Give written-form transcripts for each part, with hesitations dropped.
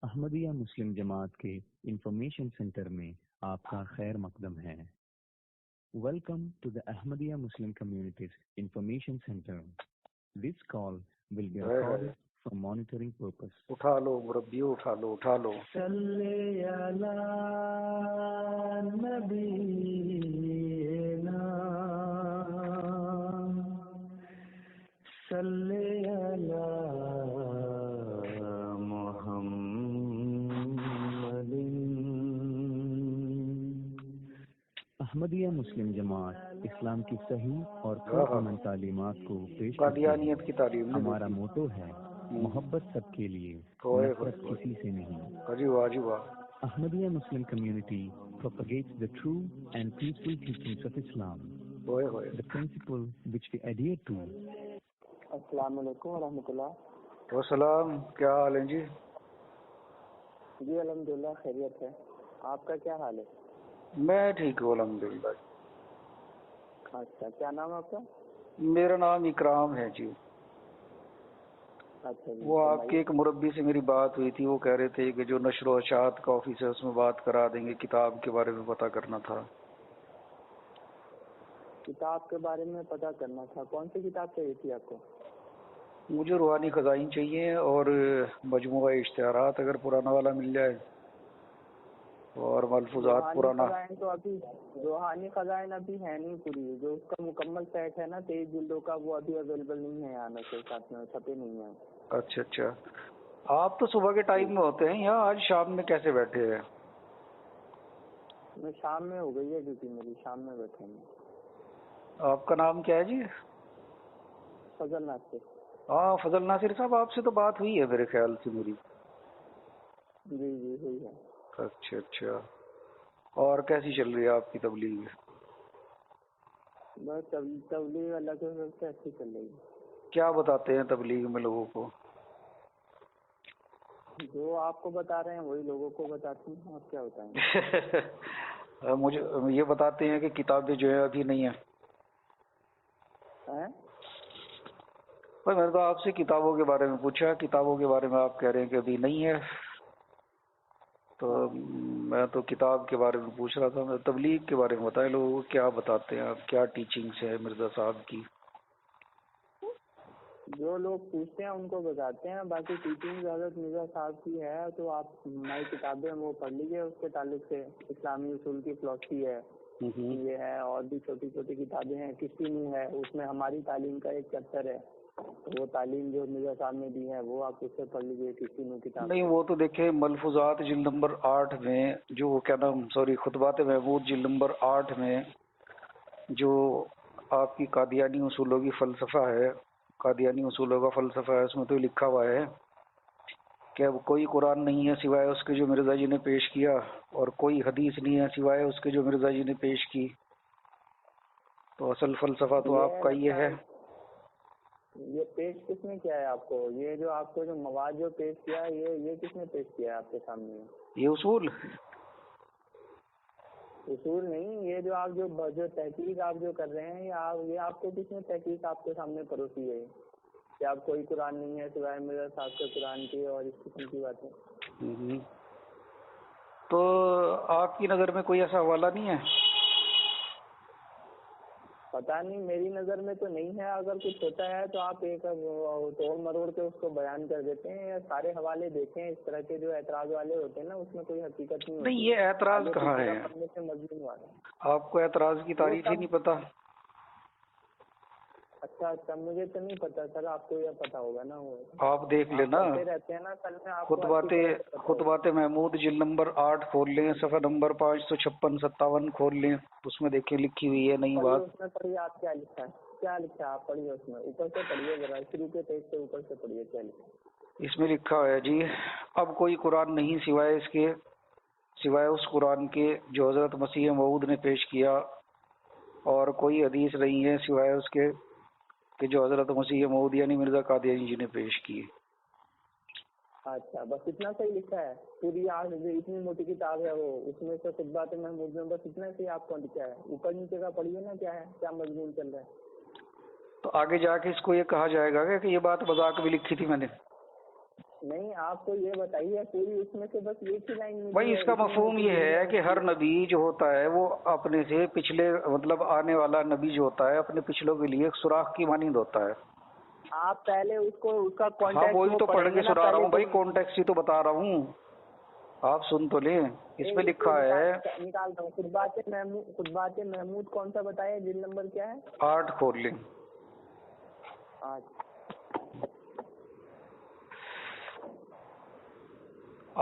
احمدیہ مسلم جماعت کے information centre میں آپ کا خیر مقدم ہے۔ Welcome to the Ahmadiyya Muslim Communities Information Center. This call will be recorded for monitoring purpose. اٹھا لو مربیو، اٹھا لو اٹھا لو۔ صلی علی نبینا، صلی علی محمد۔ احمدیہ مسلم جماعت اسلام کی صحیح اور پرامن تعلیمات کو پیش کرتی قادیانیت کی تعلیم ہے۔ ہمارا موٹو ہے محبت سب کے لیے، ہوئے نفرت کسی سے نہیں۔ جی واہ جی واہ۔ Ahmadiyya Muslim community propagates the true and peaceful teachings of Islam, the principle which we adhere to. السلام علیکم ورحمۃ اللہ۔ وسلام، کیا حال ہے جی؟ جی الحمدللہ خیریت ہے، آپ کا کیا حال ہے؟ میں ٹھیک ہوں الحمدللہ۔ اچھا، کیا نام ہے آپ کا؟ میرا نام اکرام ہے جی۔ اچھا جی، وہ آپ کے ایک مربی سے میری بات ہوئی تھی، وہ کہہ رہے تھے کہ جو نشر و اشاعت کا آفس ہے اس میں بات کرا دیں گے، کتاب کے بارے میں پتہ کرنا تھا۔ کتاب کے بارے میں پتہ کرنا تھا، کون سی کتاب چاہیے تھی آپ کو؟ مجھے روحانی خزائن چاہیے اور مجموعہ اشتہارات اگر پرانا والا مل جائے، اور ملفوظات پرانا۔ روحانی خزائن ابھی ہے نہیں پوری، جو اس کا مکمل سیٹ ہے نا 23 جلدوں کا، وہ ابھی اویلیبل نہیں ہے، یہاں کے ساتھ میں چھپے نہیں ہیں۔ اچھا اچھا، آپ تو صبح کے ٹائم میں ہوتے ہیں، یہاں آج شام میں کیسے بیٹھے ہیں؟ میں شام میں ہو گئی ہے ڈیوٹی میری، شام میں بیٹھے ہیں۔ آپ کا نام کیا ہے جی؟ فضل ناصر۔ ہاں فضل ناصر صاحب، آپ سے تو بات ہوئی ہے میرے خیال سے میری۔ جی جی ہوئی ہے۔ اچھا اچھا، اور کیسی چل رہی ہے آپ کی تبلیغ؟ بس تبلیغ اللہ کے فضل سے اچھی چل رہی ہے۔ کیا بتاتے ہیں تبلیغ میں لوگوں کو؟ جو آپ کو بتا رہے ہیں وہی لوگوں کو بتاتے ہیں، آپ کیا بتائیں گے؟ مجھے یہ بتاتے ہیں کہ کتابیں جو ہیں ابھی نہیں ہیں۔ میں نے تو آپ سے کتابوں کے بارے میں پوچھا، کتابوں کے بارے میں آپ کہہ رہے ہیں کہ ابھی نہیں ہے، تو میں تو کتاب کے بارے میں پوچھ رہا تھا۔ میں تبلیغ کے بارے میں بتائیں، لوگوں کو کیا بتاتے ہیں آپ، کیا ٹیچنگس ہے مرزا صاحب کی؟ جو لوگ پوچھتے ہیں ان کو بتاتے ہیں، باقی ٹیچنگ حضرت مرزا صاحب کی ہے تو آپ ہماری کتابیں وہ پڑھ لیجیے، اس کے تعلق سے اسلامی اصول کی فلسفی ہے، یہ ہے، اور بھی چھوٹی چھوٹی کتابیں ہیں، کسی میں ہے، اس میں ہماری تعلیم کا ایک چیپٹر ہے، وہ تعلیم جو مرزا صاحب نے دی ہے وہ آپ اس سے پڑھ لیجیے، کسی میں کتاب نہیں وہ تو دیکھیں ملفوظات جلد نمبر 8 میں، جو کیا نام خطبات محمود جلد نمبر 8 میں جو آپ کی قادیانی اصولوں کی فلسفہ ہے، قادیانی اصولوں کا فلسفہ ہے، اس میں تو لکھا ہوا ہے کہ اب کوئی قرآن نہیں ہے سوائے اس کے جو مرزا جی نے پیش کیا، اور کوئی حدیث نہیں ہے سوائے اس کے جو مرزا جی نے پیش کی۔ تو اصل فلسفہ تو آپ کا یہ ہے۔ یہ پیش کس نے کیا ہے آپ کو؟ یہ جو آپ کو جو مواد جو پیش کیا ہے یہ کس نے پیش کیا ہے آپ کے سامنے؟ یہ اصول نہیں، یہ جو آپ جو تحقیق آپ جو کر رہے ہیں، یہ آپ کو کس نے تحقیق آپ کے سامنے پروسی ہے کہ آپ کوئی قرآن نہیں ہے سوائے مرزا صاحب کے قرآن کی اور اس قسم کی باتیں؟ تو آپ کی نظر میں کوئی ایسا حوالہ نہیں ہے؟ پتہ نہیں، میری نظر میں تو نہیں ہے، اگر کچھ ہوتا ہے تو آپ ایک توڑ مروڑ کے اس کو بیان کر دیتے ہیں، سارے حوالے دیکھیں، اس طرح کے جو اعتراض والے ہوتے ہیں نا اس میں کوئی حقیقت نہیں ہوتی۔ نہیں، یہ اعتراض کہاں ہے؟ آپ کو اعتراض کی تعریف ہی نہیں پتا؟ اچھا، مجھے تو نہیں پتا سر، آپ کو یہ پتا ہوگا نا، وہ آپ دیکھ لینا، رہتے ہیں نا سر میں، خطبات محمود جلد نمبر 8 کھول لیں، صفحہ نمبر 556-57 کھول لیں، اس میں دیکھیں لکھی ہوئی ہے نئی بات۔ اس میں پڑھیے آپ کیا لکھا ہے، آپ پڑھیے، اس میں اوپر سے پڑھیے ذرا، شروع کے پیج سے اوپر سے پڑھیے کیا لکھا ہے۔ اس میں لکھا ہوا ہے جی، اب کوئی قرآن نہیں سوائے اس قرآن کے جو حضرت مسیح موعود نے پیش کیا، اور کوئی حدیث نہیں ہے سوائے اس کے کہ جو حضرت مسیح موعود یعنی مرزا قادیانی جی نے پیش کی۔ اچھا، بس اتنا صحیح لکھا ہے؟ پوری اتنی موٹی کتاب ہے وہ، اس میں سے خطبات محمود میں بس اتنا صحیح آپ کو لکھا ہے؟ اوپر نیچے کا پڑھیے نا، کیا ہے، کیا مضمون چل رہا ہے۔ تو آگے جا کے اس کو یہ کہا جائے گا کہ یہ بات مذاق میں لکھی تھی میں نے؟ نہیں آپ کو یہ بتائیے پوری اس میں سے بس ایک ہی لائن بھائی اس کا مفہوم یہ ہے کہ ہر نبی جو ہوتا ہے وہ اپنے سے پچھلے مطلب آنے والا نبی جو ہوتا ہے اپنے پچھلوں کے لیے ایک سوراخ کی مانند ہوتا ہے. آپ پہلے اس کا ہاں کانٹیکٹ وہی تو پڑھ کے سنا رہا ہوں بھائی, کانٹیکٹ ہی تو بتا رہا ہوں, آپ سن تو لیں. اس پہ لکھا ہے, نکالتا ہوں, خطبات محمود کون سا بتایا, جلد نمبر کیا ہے؟ 8 کھول لیں.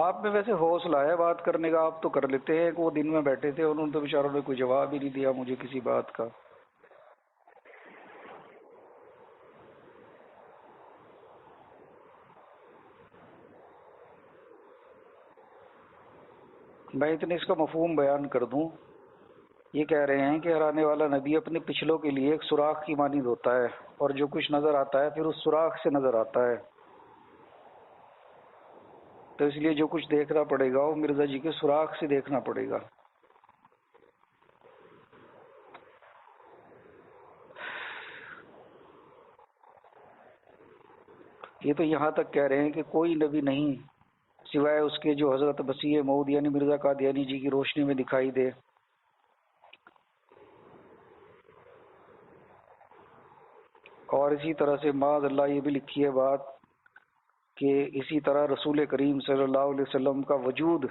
آپ میں ویسے حوصلہ ہے بات کرنے کا, آپ تو کر لیتے ہیں. وہ دن میں بیٹھے تھے, انہوں نے تو بیچاروں نے کوئی جواب ہی نہیں دیا مجھے کسی بات کا. میں اتنے اس کا مفہوم بیان کر دوں. یہ کہہ رہے ہیں کہ ہر آنے والا نبی اپنے پچھلوں کے لیے ایک سوراخ کی مانند ہوتا ہے, اور جو کچھ نظر آتا ہے پھر اس سوراخ سے نظر آتا ہے. تو اس لیے جو کچھ دیکھنا پڑے گا وہ مرزا جی کے سوراخ سے دیکھنا پڑے گا. یہ تو یہاں تک کہہ رہے ہیں کہ کوئی نبی نہیں سوائے اس کے جو حضرت مسیح موعود یعنی مرزا قادیانی جی کی روشنی میں دکھائی دے. اور اسی طرح سے معاذ اللہ یہ بھی لکھی ہے بات کہ اسی طرح رسول کریم صلی اللہ علیہ وسلم کا وجود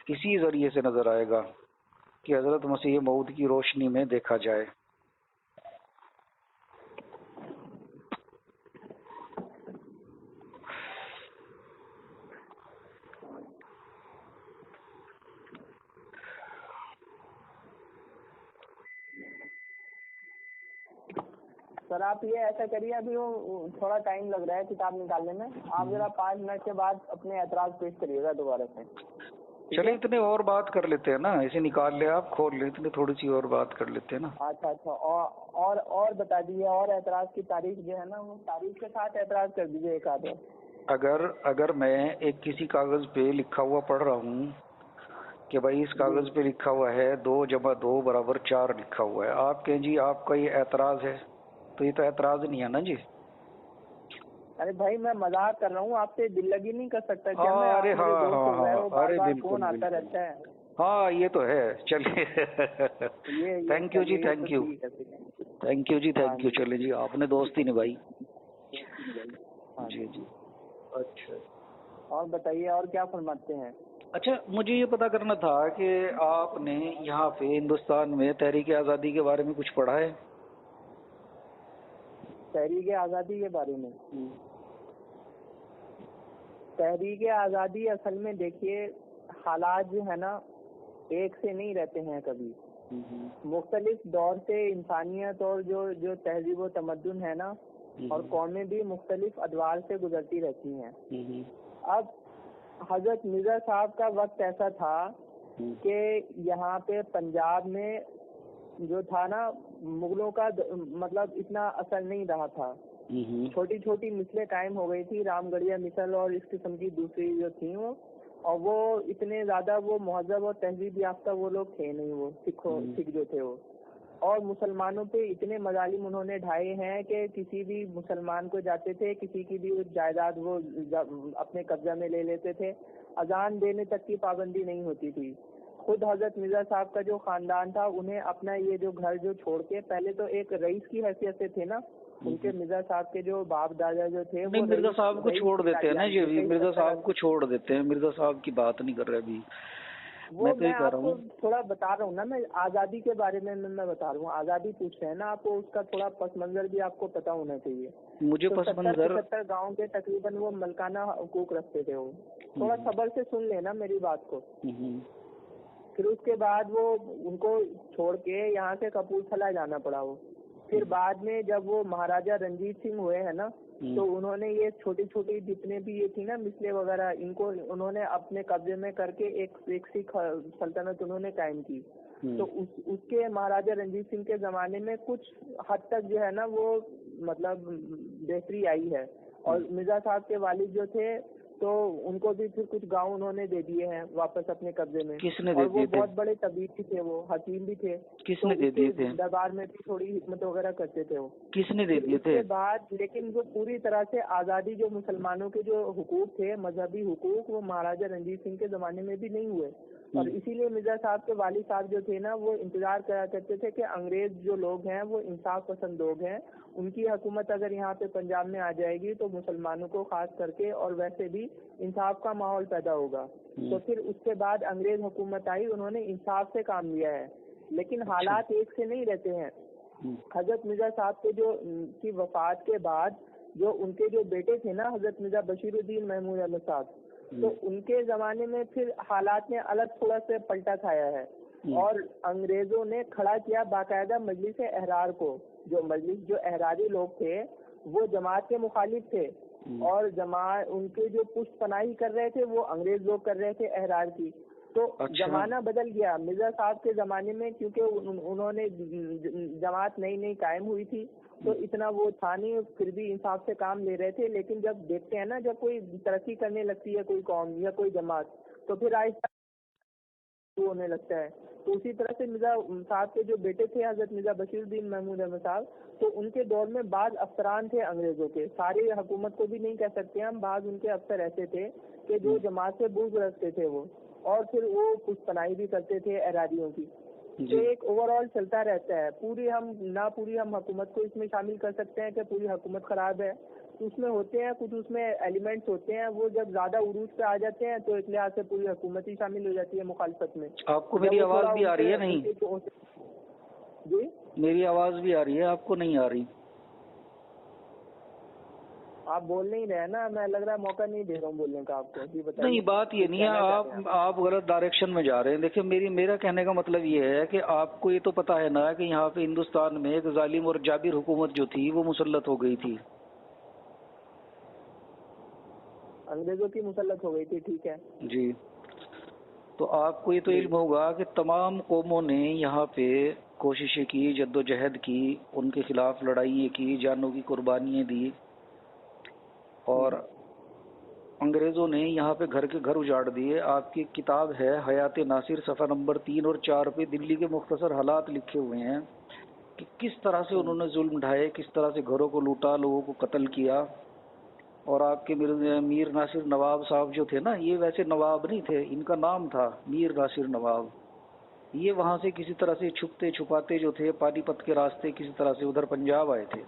اسی ذریعے سے نظر آئے گا کہ حضرت مسیح موعود کی روشنی میں دیکھا جائے. سر آپ یہ ایسا کریے, ابھی وہ تھوڑا ٹائم لگ رہا ہے کتاب نکالنے میں, آپ ذرا 5 منٹ کے بعد اپنے اعتراض پیش کریے گا دوبارہ سے. چلے اتنے اور بات کر لیتے ہیں نا, اسے نکال لے آپ, کھول لیں, اتنے تھوڑی سی اور بات کر لیتے ہیں نا. اچھا اور بتا دیجیے, اور اعتراض کی تاریخ جو ہے نا وہ تاریخ کے ساتھ اعتراض کر دیجیے ایک آدھ. اگر میں ایک کسی کاغذ پہ لکھا ہوا پڑھ رہا ہوں کہ بھائی اس کاغذ پہ لکھا ہوا ہے 2 + 2 = 4 لکھا ہوا ہے, آپ کہیں جی آپ کا یہ اعتراض ہے, تو یہ تو اعتراض نہیں ہے نا جی. ارے بھائی میں مذاق کر رہا ہوں, آپ سے دل لگی نہیں کر سکتا کیا؟ ارے ہاں, ارے فون آتا رہتا ہے. ہاں یہ تو ہے. چلیے تھینک یو جی, تھینک یو جی, تھینک یو. چلے جی, آپ نے دوستی نبھائی. جی جی اچھا. اور بتائیے اور کیا فرماتے ہیں؟ اچھا مجھے یہ پتا کرنا تھا کہ آپ نے یہاں پہ ہندوستان میں تحریک آزادی کے بارے میں کچھ پڑھا ہے؟ تحریک آزادی کے بارے میں تحریک آزادی اصل میں دیکھیے حالات جو ہے نا ایک سے نہیں رہتے ہیں کبھی. مختلف دور سے انسانیت اور جو تہذیب و تمدن ہے نا اور قومیں بھی مختلف ادوار سے گزرتی رہتی ہیں. اب حضرت مرزا صاحب کا وقت ایسا تھا کہ یہاں پہ پنجاب میں جو تھا نا مغلوں کا مطلب اتنا اثر نہیں رہا تھا. چھوٹی چھوٹی مثلیں قائم ہو گئی تھی, رام گڑھیا مثل اور اس قسم کی دوسری جو تھیں وہ, اور وہ اتنے زیادہ وہ مہذب اور تہذیب یافتہ وہ لوگ تھے نہیں, وہ سکھ جو تھے وہ. اور مسلمانوں پہ اتنے مظالم انہوں نے ڈھائے ہیں کہ کسی بھی مسلمان کو جاتے تھے, کسی کی بھی جائیداد وہ اپنے قبضہ میں لے لیتے تھے. اذان دینے تک کی پابندی نہیں ہوتی تھی. خود حضرت مرزا صاحب کا جو خاندان تھا انہیں اپنا یہ جو گھر جو چھوڑ کے, پہلے تو ایک رئیس کی حیثیت سے تھے نا, ان کے مرزا صاحب کے جو باپ دادا جو تھے وہ مرزا صاحب کو چھوڑ دیتے ہیں نا جی, مرزا صاحب کو چھوڑ دیتے ہیں, مرزا صاحب کی بات نہیں کر رہے ابھی. وہ میں آپ کو تھوڑا بتا رہا ہوں نا, میں آزادی کے بارے میں بتا رہا ہوں. آزادی پوچھ رہے ہیں نا آپ کو, اس کا تھوڑا پس منظر بھی آپ کو پتا ہونا چاہیے. مجھے پس منظر 70 گاؤں کے تقریباً وہ ملکانہ حقوق رکھتے تھے. وہ تھوڑا صبر سے سن لینا میری بات کو. پھر اس کے بعد وہ ان کو چھوڑ کے یہاں سے کپورتھلا جانا پڑا. وہ پھر بعد میں جب وہ مہاراجا رنجیت سنگھ ہوئے ہیں نا, تو انہوں نے یہ چھوٹی چھوٹی جتنے بھی یہ تھی نا مثلیں وغیرہ, ان کو انہوں نے اپنے قبضے میں کر کے ایک سکھ سلطنت انہوں نے قائم کی. تو اس کے مہاراجا رنجیت سنگھ کے زمانے میں کچھ حد تک جو ہے نا وہ مطلب بہتری آئی ہے. اور مرزا صاحب کے والد جو تھے تو ان کو بھی پھر کچھ گاؤں انہوں نے دے دیے ہیں واپس اپنے قبضے میں. کس نے دے اور وہ دیے تھے؟ بہت بڑے طبیب بھی تھے, وہ حکیم بھی تھے. کس نے دے دیے تھے؟ دربار میں بھی تھوڑی حکمت وغیرہ کرتے تھے وہ. کس نے دے دیے اس تھے؟ کے بعد لیکن وہ پوری طرح سے آزادی, جو مسلمانوں کے جو حقوق تھے, مذہبی حقوق, وہ مہاراجا رنجیت سنگھ کے زمانے میں بھی نہیں ہوئے. اور اسی لیے مرزا صاحب کے والد صاحب جو تھے نا, وہ انتظار کرا کرتے تھے کہ انگریز جو لوگ ہیں وہ انصاف پسند لوگ ہیں, ان کی حکومت اگر یہاں پہ پنجاب میں آ جائے گی تو مسلمانوں کو خاص کر کے اور ویسے بھی انصاف کا ماحول پیدا ہوگا. تو پھر اس کے بعد انگریز حکومت آئی, انہوں نے انصاف سے کام لیا ہے. لیکن حالات ایک سے نہیں رہتے ہیں. حضرت مرزا صاحب کے جو کی وفات کے بعد جو ان کے جو بیٹے تھے نا, حضرت مرزا بشیر الدین محمود احمد صاحب, تو ان کے زمانے میں پھر حالات نے الگ تھوڑا سے پلٹا کھایا ہے, اور انگریزوں نے کھڑا کیا باقاعدہ مجلس احرار کو. جو احراری لوگ تھے وہ جماعت کے مخالف تھے, اور جماعت ان کے جو پشت پناہی کر رہے تھے وہ انگریز لوگ کر رہے تھے احرار کی. تو زمانہ بدل گیا مرزا صاحب کے زمانے میں, کیونکہ انہوں نے جماعت نئی نئی قائم ہوئی تھی تو اتنا وہ تھا نہیں, پھر بھی انصاف سے کام لے رہے تھے. لیکن جب دیکھتے ہیں نا, جب کوئی ترقی کرنے لگتی ہے کوئی قوم یا کوئی جماعت, تو پھر آہستہ ہونے لگتا ہے. تو اسی طرح سے مرزا صاحب کے جو بیٹے تھے حضرت مرزا بشیر الدین محمود احمد صاحب, تو ان کے دور میں بعض افسران تھے انگریزوں کے, ساری حکومت کو بھی نہیں کہہ سکتے ہم, بعض ان کے افسر ایسے تھے کہ جو جماعت سے بغض رکھتے تھے وہ, اور پھر وہ پشت پناہی بھی کرتے تھے احراریوں کی. تو ایک اوور آل چلتا رہتا ہے. پوری ہم حکومت کو اس میں شامل کر سکتے ہیں کہ پوری حکومت خراب ہے, تو اس میں ہوتے ہیں کچھ, اس میں ایلیمنٹس ہوتے ہیں, وہ جب زیادہ عروج پہ آ جاتے ہیں تو ایک لحاظ سے پوری حکومت ہی شامل ہو جاتی ہے مخالفت میں. آپ کو میری آواز بھی آ رہی ہے؟ نہیں جی, میری آواز بھی آ رہی ہے, آپ کو نہیں آ رہی؟ آپ بول نہیں رہے نا, میں لگ رہا ہے موقع نہیں دے رہا ہوں بولنے کا آپ کو. جی بتائیے. نہیں, بات یہ نہیں ہے, آپ غلط ڈائریکشن میں جا رہے ہیں. دیکھیں, میرا کہنے کا مطلب یہ ہے کہ آپ کو یہ تو پتا ہے نا کہ یہاں پہ ہندوستان میں ایک ظالم اور جابر حکومت جو تھی وہ مسلط ہو گئی تھی, انگریزوں کی مسلط ہو گئی تھی. ٹھیک ہے جی. تو آپ کو یہ تو علم ہوگا کہ تمام قوموں نے یہاں پہ کوششیں کی, جد و جہد کی, ان کے خلاف لڑائیاں کی, جانوں کی قربانیاں دی, اور انگریزوں نے یہاں پہ گھر کے گھر اجاڑ دیے. آپ کی کتاب ہے حیات ناصر, صفحہ نمبر 3 اور 4 پہ دلی کے مختصر حالات لکھے ہوئے ہیں کہ کس طرح سے انہوں نے ظلم ڈھائے, کس طرح سے گھروں کو لوٹا, لوگوں کو قتل کیا. اور آپ کے میر ناصر نواب صاحب جو تھے نا, یہ ویسے نواب نہیں تھے, ان کا نام تھا میر ناصر نواب. یہ وہاں سے کسی طرح سے چھپتے چھپاتے جو تھے پانی پت کے راستے کسی طرح سے ادھر پنجاب آئے تھے.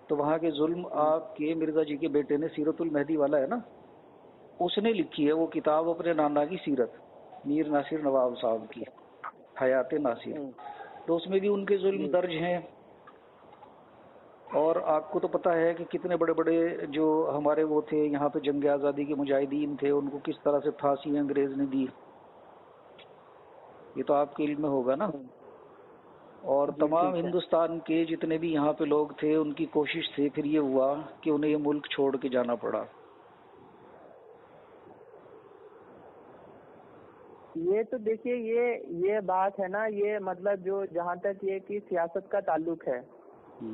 تو وہاں کے ظلم آپ کے مرزا جی کے بیٹے نے, سیرت المہدی والا ہے نا, اس نے لکھی ہے وہ کتاب اپنے نانا کی سیرت, میر ناصر نواب صاحب کی حیات ناصر. تو اس میں بھی ان کے ظلم درج ہیں. اور آپ کو تو پتہ ہے کہ کتنے بڑے بڑے جو ہمارے وہ تھے یہاں پہ جنگ آزادی کے مجاہدین تھے, ان کو کس طرح سے پھانسی انگریز نے دی, یہ تو آپ کے علم میں ہوگا نا. اور تمام ہندوستان کے جتنے بھی یہاں پہ لوگ تھے ان کی کوشش تھی, پھر یہ ہوا کہ انہیں یہ ملک چھوڑ کے جانا پڑا. یہ تو دیکھیے, یہ بات ہے نا, یہ مطلب جو جہاں تک یہ کہ سیاست کا تعلق ہے,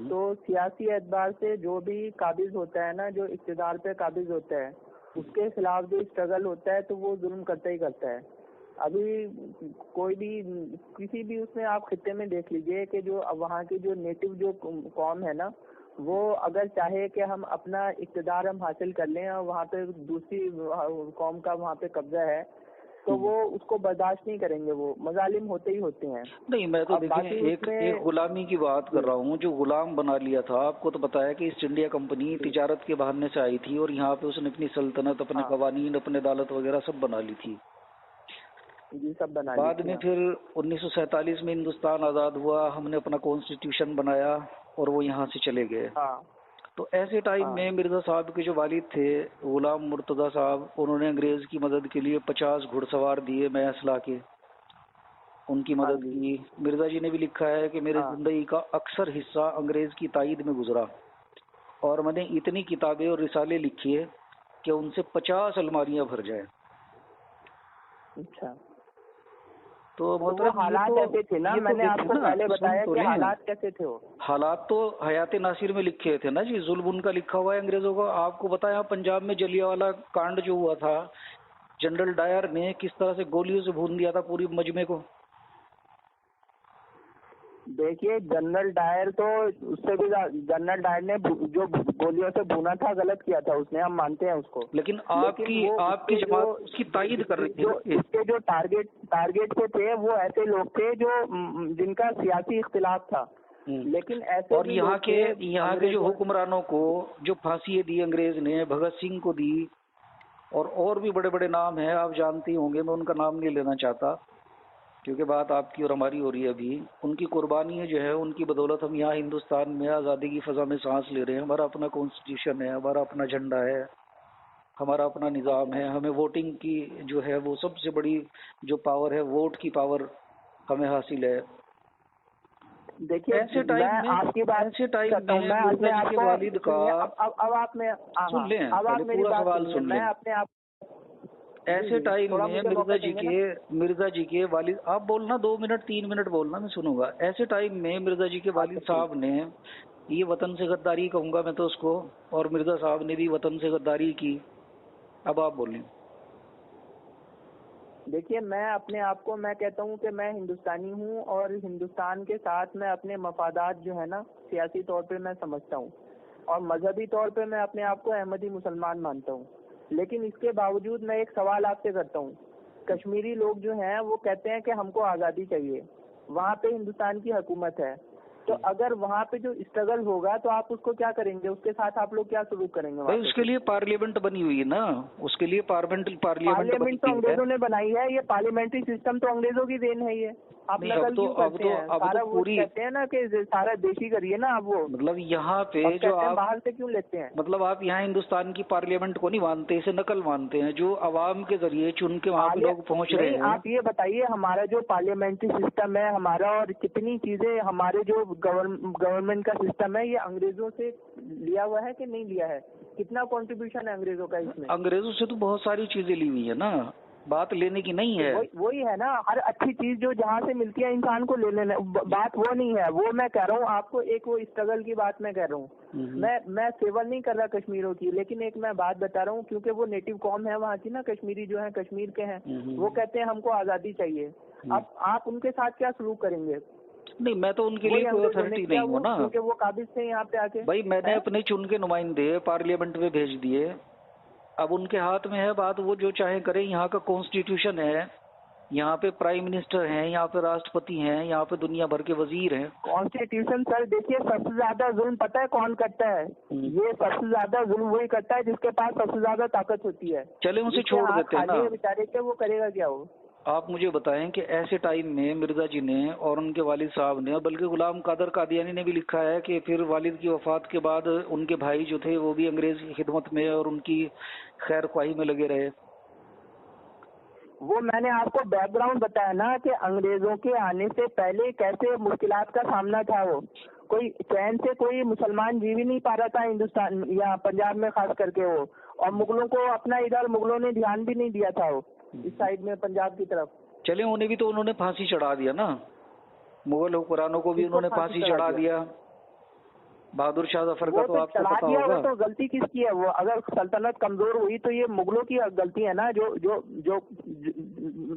تو سیاسی اعتبار سے جو بھی قابض ہوتا ہے نا, جو اقتدار پہ قابض ہوتا ہے, اس کے خلاف جو اسٹرگل ہوتا ہے تو وہ ظلم کرتا ہی کرتا ہے. ابھی کوئی بھی کسی بھی اس میں آپ خطے میں دیکھ لیجئے کہ جو وہاں کی جو نیٹو جو قوم ہے نا, وہ اگر چاہے کہ ہم اپنا اقتدار ہم حاصل کر لیں اور وہاں پہ دوسری قوم کا وہاں پہ قبضہ ہے, تو وہ اس کو برداشت نہیں کریں گے, وہ مظالم ہوتے ہی ہوتے ہیں. نہیں, میں تو دیکھیں ایک غلامی کی بات کر رہا ہوں, جو غلام بنا لیا تھا. آپ کو تو پتا ہے کہ ایسٹ انڈیا کمپنی تجارت کے بہانے سے آئی تھی, اور یہاں پہ اس نے اپنی سلطنت, اپنے قوانین, اپنے عدالت وغیرہ سب بنا لی تھی. جی, سب بنا. بعد میں پھر 1947 میں ہندوستان آزاد ہوا, ہم نے اپنا کانسٹیٹیوشن بنایا اور وہ یہاں سے چلے گئے. تو ایسے ٹائم میں مرزا صاحب کے جو والد تھے غلام مرتضیٰ صاحب, انہوں نے انگریز کی مدد کے لیے 50 گھڑ سوار دیے میں اسلحہ کے, ان کی مدد کی. مرزا جی نے بھی لکھا ہے کہ میری زندگی کا اکثر حصہ انگریز کی تائید میں گزرا, اور میں نے اتنی کتابیں اور رسالے لکھی ہے کہ ان سے 50 الماریاں بھر جائیں. اچھا. تو وہ محترم حالات ایسے تھے نا، میں نے آپ کو پہلے بتایا کہ حالات کیسے تھے. وہ حالات تو حیات ناصر میں لکھے تھے نا جی، ظلم ان کا لکھا ہوا ہے انگریزوں کا. آپ کو بتایا پنجاب میں جلیانوالہ کانڈ جو ہوا تھا، جنرل ڈائر نے کس طرح سے گولیوں سے بھون دیا تھا پوری مجمع کو. دیکھیے جنرل ڈائر تو اس سے بھی جنرل ڈائر نے جو گولیوں سے بھونا تھا غلط کیا تھا اس نے، ہم مانتے ہیں اس کو. لیکن آپ کی جماعت اس کی تائید کر رہی تھی. اس کے جو ٹارگیٹ پہ تھے وہ ایسے لوگ تھے جو جن کا سیاسی اختلاف تھا. لیکن ایسے اور یہاں کے جو حکمرانوں کو جو پھانسی دی انگریز نے، بھگت سنگھ کو دی، اور بھی بڑے بڑے نام ہیں، آپ جانتی ہوں گے، میں ان کا نام نہیں لینا چاہتا کیونکہ بات آپ کی اور ہماری ہو رہی ہے. ابھی ان کی قربانی جو ہے، ان کی بدولت ہم یہاں ہندوستان میں آزادی کی فضا میں سانس لے رہے ہیں. ہمارا اپنا کانسٹیٹیوشن ہے، ہمارا اپنا جھنڈا ہے، ہمارا اپنا نظام ہے. ہمیں ووٹنگ کی جو ہے وہ سب سے بڑی جو پاور ہے، ووٹ کی پاور ہمیں حاصل ہے. دیکھیے ایسے ٹائم میں والد کا ایسے ٹائم میں مرزا جی کے والد، آپ بولنا 2 منٹ 3 منٹ بولنا، میں سنوں گا. ایسے ٹائم میں مرزا جی کے والد صاحب نے یہ وطن سے غداری کہوں گا میں تو اس کو، اور مرزا صاحب نے بھی وطن سے غداری کی. اب آپ بولیں. دیکھیے میں اپنے آپ کو میں کہتا ہوں کہ میں ہندوستانی ہوں، اور ہندوستان کے ساتھ میں اپنے مفادات جو ہے نا سیاسی طور پہ میں سمجھتا ہوں، اور مذہبی طور پہ میں اپنے آپ کو احمدی مسلمان مانتا ہوں. لیکن اس کے باوجود میں ایک سوال آپ سے کرتا ہوں. کشمیری لوگ جو ہیں وہ کہتے ہیں کہ ہم کو آزادی چاہیے، وہاں پہ ہندوستان کی حکومت ہے، تو اگر وہاں پہ جو اسٹرگل ہوگا تو آپ اس کو کیا کریں گے؟ اس کے ساتھ آپ لوگ کیا سلوک کریں گے؟ اس کے لیے پارلیمنٹ بنی ہوئی ہے نا، اس کے لیے پارلیمنٹ تو انگریزوں نے بنائی ہے. یہ پارلیمنٹری سسٹم تو انگریزوں کی دین ہے. یہ آپ نقل کیوں کرتے ہیں؟ سارا وہ کہتے ہیں نا کہ سارا دیشی کریے نا. آپ وہ مطلب یہاں پہ جو آپ باہر سے کیوں لیتے ہیں؟ مطلب آپ یہاں ہندوستان کی پارلیمنٹ کو نہیں مانتے، اسے نقل مانتے ہیں، جو عوام کے ذریعے چن کے وہاں پہ لوگ پہنچ رہے ہیں. آپ یہ بتائیے ہمارا جو پارلیمنٹری سسٹم ہے ہمارا، اور کتنی چیزیں ہمارے جو گورنمنٹ کا سسٹم ہے، یہ انگریزوں سے لیا ہوا ہے کہ نہیں لیا ہے؟ کتنا کنٹریبیوشن ہے انگریزوں کا اس میں؟ انگریزوں سے تو بہت ساری چیزیں لی ہوئی ہے نا، بات لینے کی نہیں ہے. وہی ہے نا، ہر اچھی چیز جو جہاں سے ملتی ہے انسان کو لے لینا، بات وہ نہیں ہے. وہ میں کہہ رہا ہوں آپ کو، ایک وہ اسٹرگل کی بات میں کہہ رہا ہوں. میں فیور نہیں کر رہا کشمیروں کی، لیکن ایک میں بات بتا رہا ہوں کیونکہ وہ نیٹو قوم ہے وہاں کی نا، کشمیری جو ہے کشمیر کے ہیں، وہ کہتے ہیں ہم کو آزادی چاہیے. اب آپ ان کے ساتھ کیا سلوک کریں گے؟ نہیں، میں تو ان کے لیے کوئی اتھارٹی نہیں ہوں نا، کیونکہ وہ قابض تھے یہاں پہ آ کے. بھائی میں نے اپنے چن کے نمائندے پارلیمنٹ میں بھیج دیے، اب ان کے ہاتھ میں ہے بات، وہ جو چاہیں کریں. یہاں کا کانسٹیٹیوشن ہے، یہاں پہ پرائم منسٹر ہیں، یہاں پہ راشٹرپتی ہیں، یہاں پہ دنیا بھر کے وزیر ہیں. کانسٹیٹیوشن سر دیکھیے سب سے زیادہ ظلم پتہ ہے کون کرتا ہے؟ یہ سب سے زیادہ ظلم وہی کرتا ہے جس کے پاس سب سے زیادہ طاقت ہوتی ہے. چلے اسے چھوڑ دیتے ہیں نا بیچارے کے، وہ کرے گا کیا؟ وہ آپ مجھے بتائیں کہ ایسے ٹائم میں مرزا جی نے اور ان کے والد صاحب نے، بلکہ غلام قادر قادیانی نے بھی لکھا ہے کہ پھر والد کی وفات کے بعد ان کے بھائی جو تھے وہ بھی انگریز کی خدمت میں اور ان کی خیر خواہی میں لگے رہے. وہ میں نے آپ کو بیک گراؤنڈ بتایا نا کہ انگریزوں کے آنے سے پہلے کیسے مشکلات کا سامنا تھا. وہ کوئی چین سے کوئی مسلمان جی بھی نہیں پا رہا تھا ہندوستان یا پنجاب میں خاص کر کے وہ، اور مغلوں کو اپنا ادھر مغلوں نے دھیان بھی نہیں دیا تھا وہ اس سائڈ میں پنجاب کی طرف. چلے انہیں بھی تو انہوں نے پھانسی چڑھا دیا نا، مغل حکمرانوں کو بھی انہوں نے پھانسی چڑھا دیا. بہادر شاہ ظفر کا تو آپ کو پتا ہوگا. تو غلطی کس کی ہے؟ وہ اگر سلطنت کمزور ہوئی تو یہ مغلوں کی غلطی ہے نا، جو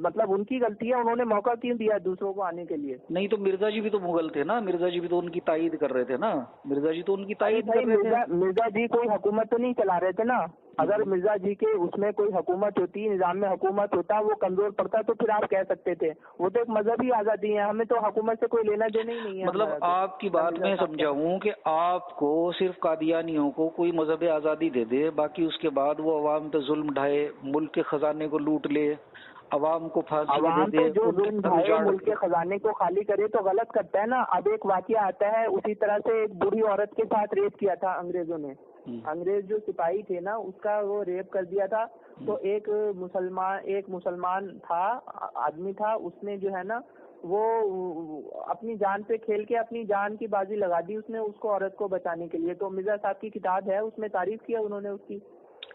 مطلب ان کی غلطی ہے. انہوں نے موقع کیوں دیا دوسروں کو آنے کے لیے؟ نہیں تو مرزا جی بھی تو مغل تھے نا، مرزا جی بھی تو ان کی تائید کر رہے تھے نا، مرزا جی تو ان کی تائید کر رہے تھے. مرزا جی کوئی حکومت تو نہیں چلا رہے تھے نا. اگر مرزا جی کے اس میں کوئی حکومت ہوتی، نظام میں حکومت ہوتا، وہ کمزور پڑتا تو پھر آپ کہہ سکتے تھے. وہ تو ایک مذہبی آزادی ہے، ہمیں تو حکومت سے کوئی لینا دینا ہی نہیں ہے. مطلب آپ کی بات میں سمجھاؤں کہ آپ کو صرف قادیانیوں کو کوئی مذہب آزادی دے دے، باقی اس کے بعد وہ عوام پہ ظلم ڈھائے، ملک کے خزانے کو لوٹ لے، عوام کو پھانسی دے دے، جو ظلم ڈھائے ملک کے خزانے کو خالی کرے تو غلط کرتا ہے نا. اب ایک واقعہ آتا ہے، اسی طرح سے ایک بوڑھی عورت کے ساتھ ریپ کیا تھا انگریزوں نے. انگریز جو سپاہی تھے نا اس کا وہ ریپ کر دیا تھا. تو ایک مسلمان تھا، آدمی تھا، اس نے جو ہے نا وہ اپنی جان پہ کھیل کے اپنی جان کی بازی لگا دی اس نے، اس کو عورت کو بچانے کے لیے. تو مرزا صاحب کی کتاب ہے، اس میں تعریف کیا انہوں نے اس کی.